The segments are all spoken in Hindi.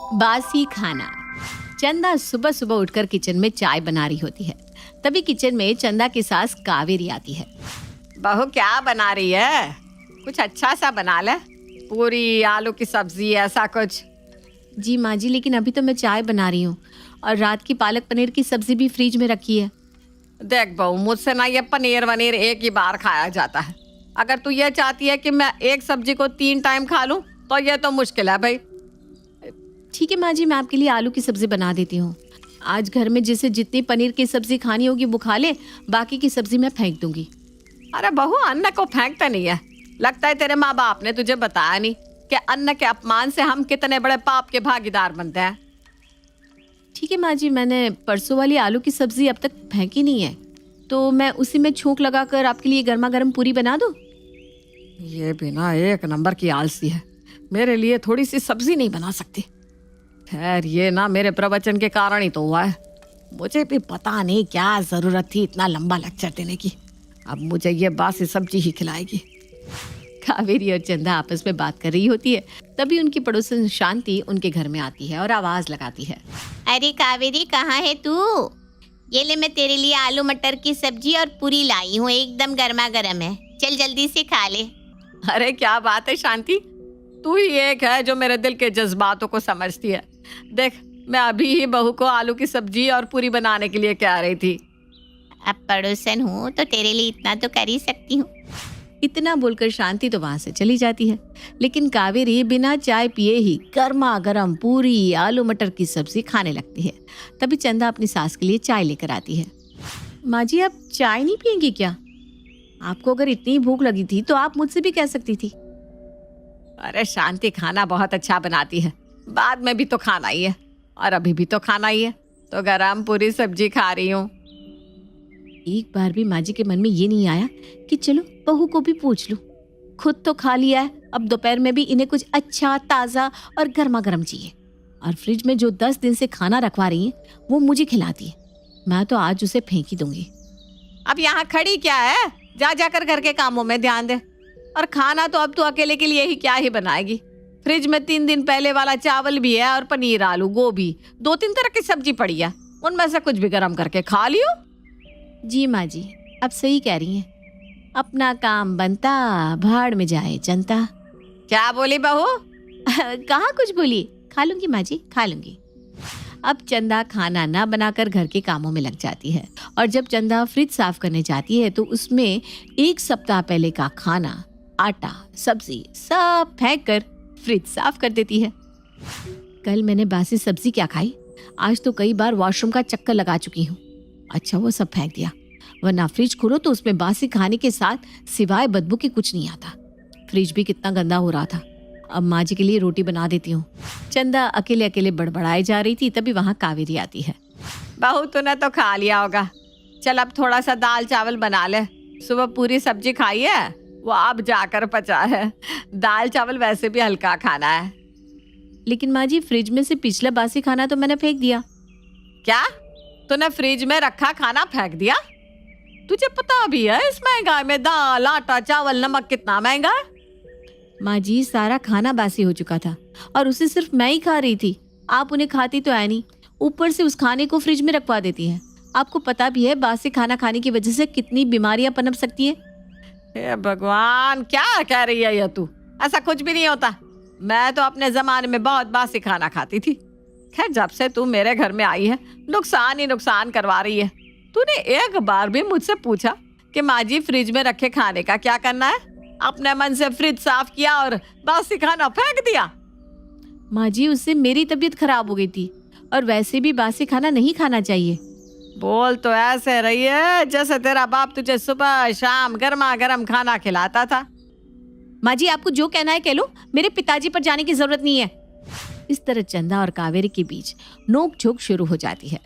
बासी खाना। चंदा सुबह सुबह उठकर किचन में चाय बना रही होती है। तभी किचन में चंदा की सास कावेरी आती है। बहू क्या बना रही है? कुछ अच्छा सा बना ले, पूरी आलू की सब्जी ऐसा कुछ। जी माँ जी, लेकिन अभी तो मैं चाय बना रही हूँ और रात की पालक पनीर की सब्जी भी फ्रिज में रखी है। देख बहू, मुझसे ना ये पनीर वनीर एक ही बार खाया जाता है। अगर तू ये चाहती है कि मैं एक सब्जी को 3 टाइम खा लूं तो ये तो मुश्किल है भाई। ठीक है माँ जी, मैं आपके लिए आलू की सब्जी बना देती हूँ। आज घर में जिसे जितनी पनीर की सब्जी खानी होगी वो खा ले, बाकी की सब्जी मैं फेंक दूंगी। अरे बहू, अन्न को फेंकता नहीं है। लगता है तेरे माँ बाप ने तुझे बताया नहीं कि अन्न के अपमान से हम कितने बड़े पाप के भागीदार बनते हैं। ठीक है माँ जी, मैंने परसों वाली आलू की सब्जी अब तक फेंकी नहीं है, तो मैं उसी में छौंक लगाकर आपके लिए गर्मा गर्म पूरी बना दूं। ये बिना एक नंबर की आलसी है, मेरे लिए थोड़ी सी सब्जी नहीं बना सकती। खैर, ये ना मेरे प्रवचन के कारण ही तो हुआ है। मुझे भी पता नहीं क्या जरूरत थी इतना लंबा लेक्चर देने की। अब मुझे ये बासी सब्जी ही खिलाएगी। कावेरी और चंदा आपस में बात कर रही होती है। तभी उनकी पड़ोसन शांति उनके घर में आती है और आवाज लगाती है। अरे कावेरी, कहाँ है तू? ये ले, मैं तेरे लिए आलू मटर की सब्जी और पूरी लाई हूँ, एकदम गर्मा गर्म है। चल जल्दी से खा ले। अरे क्या बात है शांति, तू ही एक है जो मेरे दिल के जज्बातों को समझती है। देख, मैं अभी ही बहू को आलू की सब्जी और पूरी बनाने के लिए कह रही थी। अब पड़ोसन हूँ तो तेरे लिए इतना तो कर ही सकती हूँ। इतना बोलकर शांति तो वहां से चली जाती है, लेकिन कावेरी बिना चाय पिए ही गर्मा गर्म पूरी आलू मटर की सब्जी खाने लगती है। तभी चंदा अपनी सास के लिए चाय लेकर आती है। माँ जी, आप चाय नहीं पियेंगी क्या? आपको अगर इतनी भूख लगी थी तो आप मुझसे भी कह सकती थी। अरे शांति खाना बहुत अच्छा बनाती है, बाद में भी तो खाना ही है और अभी भी तो खाना ही है, तो गरम पूरी सब्जी खा रही हूँ। एक बार भी माँ जी के मन में ये नहीं आया कि चलो बहू को भी पूछ लूं। खुद तो खा लिया है, अब दोपहर में भी इन्हें कुछ अच्छा ताज़ा और गर्मा गर्म चाहिए। और फ्रिज में जो 10 दिन से खाना रखवा रही हैं वो मुझे खिलाती है। मैं तो आज उसे फेंक ही दूंगी। अब यहाँ खड़ी क्या है? जा जाकर घर के कामों में ध्यान दे। और खाना तो अब तू अकेले के लिए ही क्या ही बनाएगी। फ्रिज में 3 दिन पहले वाला चावल भी है और पनीर, आलू, गोभी, 2-3 तरह की सब्जी पड़ी है, उनमें से कुछ भी गर्म करके खा लियो। जी माँ जी, आप सही कह रही हैं। अपना काम बनता, भाड़ में जाए जनता। क्या बोली बहू? कहाँ कुछ बोली, खा लूंगी माँ जी, खा लूंगी। अब चंदा खाना ना बनाकर घर के कामों में लग जाती है और जब चंदा फ्रिज साफ करने जाती है तो उसमें 1 सप्ताह पहले का खाना, आटा, सब्जी सब फेंक कर फ्रिज साफ कर देती है। कल मैंने बासी सब्जी क्या खाई, आज तो कई बार वॉशरूम का चक्कर लगा चुकी हूँ। अच्छा, वो सब फेंक दिया, वरना फ्रिज खोलो तो उसमें बासी खाने के साथ सिवाय बदबू के कुछ नहीं आता। फ्रिज भी कितना गंदा हो रहा था। अब माँ जी के लिए रोटी बना देती हूँ। चंदा अकेले अकेले बड़बड़ाई जा रही थी, तभी वहाँ कावेरी आती है। बहू, तूने तो खा लिया होगा, चल अब थोड़ा सा दाल चावल बना ले। सुबह पूरी सब्जी खाई है, वो अब जाकर पचा है। दाल चावल वैसे भी हल्का खाना है। लेकिन माँ जी, फ्रिज में से पिछला बासी खाना तो मैंने फेंक दिया। क्या? तूने फ्रिज में रखा खाना फेंक दिया? तुझे पता भी है इस महंगाई में दाल, आटा, चावल, नमक कितना महंगा है? माँ जी, सारा खाना बासी हो चुका था और उसे सिर्फ मैं ही खा रही थी। आप उन्हें खाती तो है नहीं, ऊपर से उस खाने को फ्रिज में रखवा देती हैं। आपको पता भी है बासी खाना खाने की वजह से कितनी बीमारियां पनप सकती है। हे भगवान, क्या कह रही है ये तू? ऐसा कुछ भी नहीं होता। मैं तो अपने जमाने में बहुत बासी खाना खाती थी। खैर, जब से तू मेरे घर में आई है नुकसान ही नुकसान करवा रही है। तूने एक बार भी मुझसे पूछा कि माँ जी फ्रिज में रखे खाने का क्या करना है? अपने मन से फ्रिज साफ किया और बासी खाना फेंक दिया। माँ जी, उससे मेरी तबीयत खराब हो गई थी और वैसे भी बासी खाना नहीं खाना चाहिए। बोल तो ऐसे रही है जैसे तेरा बाप तुझे सुबह शाम गर्मा गर्म खाना खिलाता था। माँ जी, आपको जो कहना है कह लो, मेरे पिताजी पर जाने की जरूरत नहीं है। इस तरह चंदा और कावेरी के बीच नोक झोंक शुरू हो जाती है,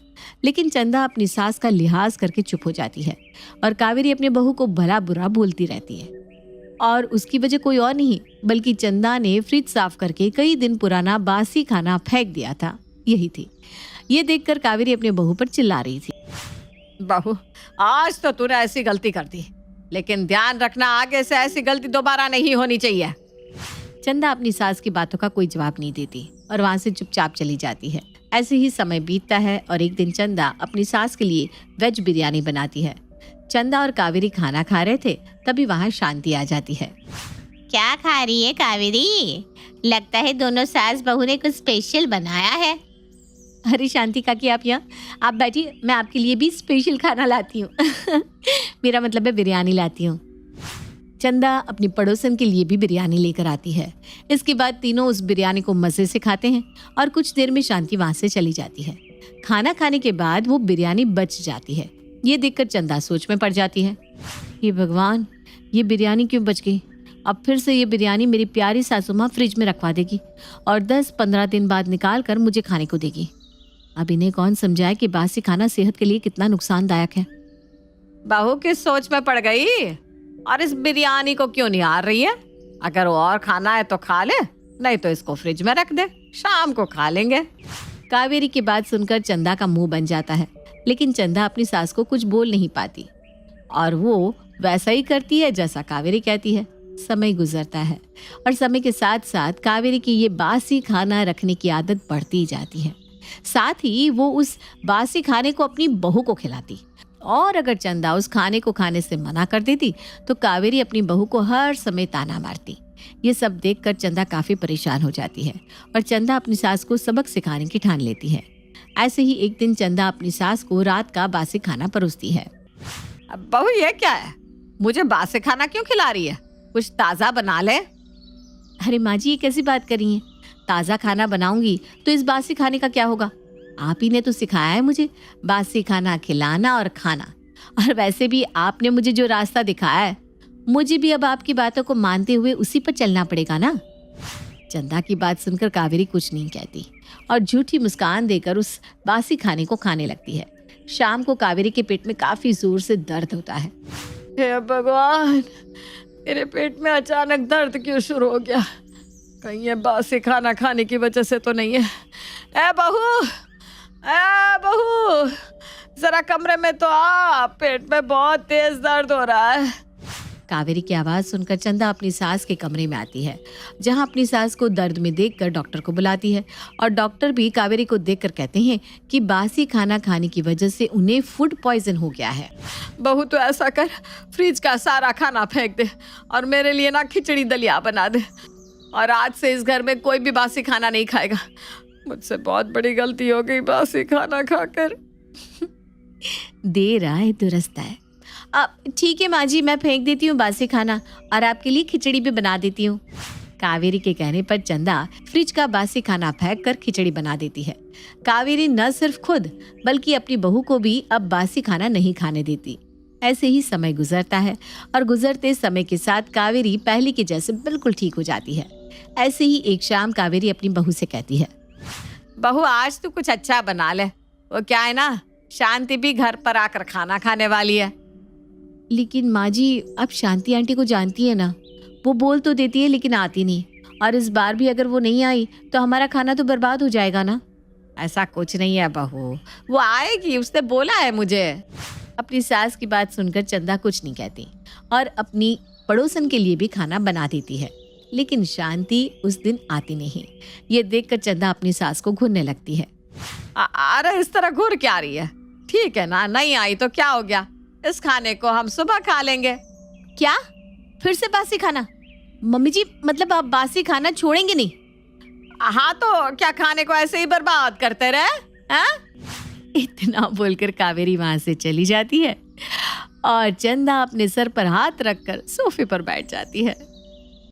लेकिन चंदा अपनी सास का लिहाज करके चुप हो जाती है और कावेरी अपने बहू को भला बुरा बोलती रहती है। और उसकी वजह कोई और नहीं बल्कि चंदा ने फ्रिज साफ करके कई दिन पुराना बासी खाना फेंक दिया था, यही थी। ये देखकर कावेरी अपने बहू पर चिल्ला रही थी। बहू, आज तो तूने ऐसी गलती कर दी, लेकिन ध्यान रखना आगे से ऐसी गलती दोबारा नहीं होनी चाहिए। चंदा अपनी सास की बातों का कोई जवाब नहीं देती। और वहां से चुपचाप चली जाती है। ऐसे ही समय बीतता है और एक दिन चंदा अपनी सास के लिए वेज बिरयानी बनाती है। चंदा और कावेरी खाना खा रहे थे, तभी वहां शांति आ जाती है। क्या खा रही है कावेरी? लगता है दोनों सास बहू ने कुछ स्पेशल बनाया है। अरे शांति काकी, आप यहाँ आप बैठिए, मैं आपके लिए भी स्पेशल खाना लाती हूँ। मेरा मतलब है बिरयानी लाती हूँ। चंदा अपनी पड़ोसन के लिए भी बिरयानी लेकर आती है। इसके बाद तीनों उस बिरयानी को मज़े से खाते हैं और कुछ देर में शांति वहाँ से चली जाती है। खाना खाने के बाद वो बिरयानी बच जाती है। ये देखकर चंदा सोच में पड़ जाती है, हे भगवान, ये बिरयानी क्यों बच गई? अब फिर से ये बिरयानी मेरी प्यारी सासू माँ फ्रिज में रखवा देगी और 10-15 दिन बाद निकाल कर मुझे खाने को देगी। अब इन्हें कौन समझाए कि बासी खाना सेहत के लिए कितना नुकसानदायक है। बहू किस सोच में पड़ गई और इस बिरयानी को क्यों नहीं हार रही है? अगर और खाना है तो खा ले, नहीं तो इसको फ्रिज में रख दे, शाम को खा लेंगे। कावेरी की बात सुनकर चंदा का मुंह बन जाता है, लेकिन चंदा अपनी सास को कुछ बोल नहीं पाती और वो वैसा ही करती है जैसा कावेरी कहती है। समय गुजरता है और समय के साथ साथ कावेरी की ये बासी खाना रखने की आदत बढ़ती जाती है। साथ ही वो उस बासी खाने को अपनी बहू को खिलाती और अगर चंदा उस खाने को खाने से मना कर देती तो कावेरी अपनी बहू को हर समय ताना मारती। ये सब देखकर चंदा काफी परेशान हो जाती है और चंदा अपनी सास को सबक सिखाने की ठान लेती है। ऐसे ही एक दिन चंदा अपनी सास को रात का बासी खाना परोसती है। अब बहू ये क्या है? मुझे बासी खाना क्यों खिला रही है? कुछ ताजा बना ले। अरे माँ जी, ये कैसी बात कर रही हैं? ताज़ा खाना बनाऊंगी तो इस बासी खाने का क्या होगा? आप ही ने तो सिखाया है मुझे बासी खाना खिलाना और खाना, और वैसे भी आपने मुझे जो रास्ता दिखाया है, मुझे भी अब आपकी बातों को मानते हुए उसी पर चलना पड़ेगा ना। चंदा की बात सुनकर कावेरी कुछ नहीं कहती और झूठी मुस्कान देकर उस बासी खाने को खाने लगती है। शाम को कावेरी के पेट में काफी जोर से दर्द होता है। हे भगवान, मेरे पेट में अचानक दर्द क्यों शुरू हो गया? कहीं ये बासी खाना खाने की वजह से तो नहीं है? ए बहू, जरा कमरे में तो आ, पेट में बहुत तेज दर्द हो रहा है। कावेरी की आवाज सुनकर चंदा अपनी सास के कमरे में आती है, जहां अपनी सास को दर्द में देखकर डॉक्टर को बुलाती है और डॉक्टर भी कावेरी को देखकर कहते हैं कि बासी खाना खाने की वजह से उन्हें फूड पॉइजन हो गया है। बहू तो ऐसा कर, फ्रिज का सारा खाना फेंक दे और मेरे लिए ना खिचड़ी दलिया बना दे, और आज से इस घर में कोई भी बासी खाना नहीं खाएगा। मुझसे बहुत बड़ी गलती हो गई बासी खाना खाकर। देर आए दुरुस्त आए। अब ठीक है माँ जी, मैं फेंक देती हूँ बासी खाना और आपके लिए खिचड़ी भी बना देती हूँ। कावेरी के कहने पर चंदा फ्रिज का बासी खाना फेंक कर खिचड़ी बना देती है। कावेरी न सिर्फ खुद बल्कि अपनी बहू को भी अब बासी खाना नहीं खाने देती। ऐसे ही समय गुजरता है और गुजरते समय के साथ कावेरी पहले के जैसे बिल्कुल ठीक हो जाती है। ऐसे ही एक शाम कावेरी अपनी बहू से कहती है, बहू आज तू कुछ अच्छा बना ले। वो क्या है ना, शांति भी घर पर आकर खाना खाने वाली है। लेकिन माँ जी, अब शांति आंटी को जानती है ना, वो बोल तो देती है लेकिन आती नहीं, और इस बार भी अगर वो नहीं आई तो हमारा खाना तो बर्बाद हो जाएगा ना। ऐसा कुछ नहीं है बहू, वो आएगी, उसने बोला है मुझे। अपनी सास की बात सुनकर चंदा कुछ नहीं कहती और अपनी पड़ोसन के लिए भी खाना बना देती है, लेकिन शांति उस दिन आती नहीं। ये देखकर चंदा अपनी सास को घूरने लगती है। अरे इस तरह घूर क्या रही है? ठीक है ना, नहीं आई तो क्या हो गया, इस खाने को हम सुबह खा लेंगे। क्या? फिर से बासी खाना? मम्मी जी, मतलब आप बासी खाना छोड़ेंगे नहीं? हाँ तो क्या खाने को ऐसे ही बर्बाद करते रहे? हाँ? इतना बोलकर कावेरी वहां से चली जाती है और चंदा अपने सर पर हाथ रखकर सोफे पर बैठ जाती है।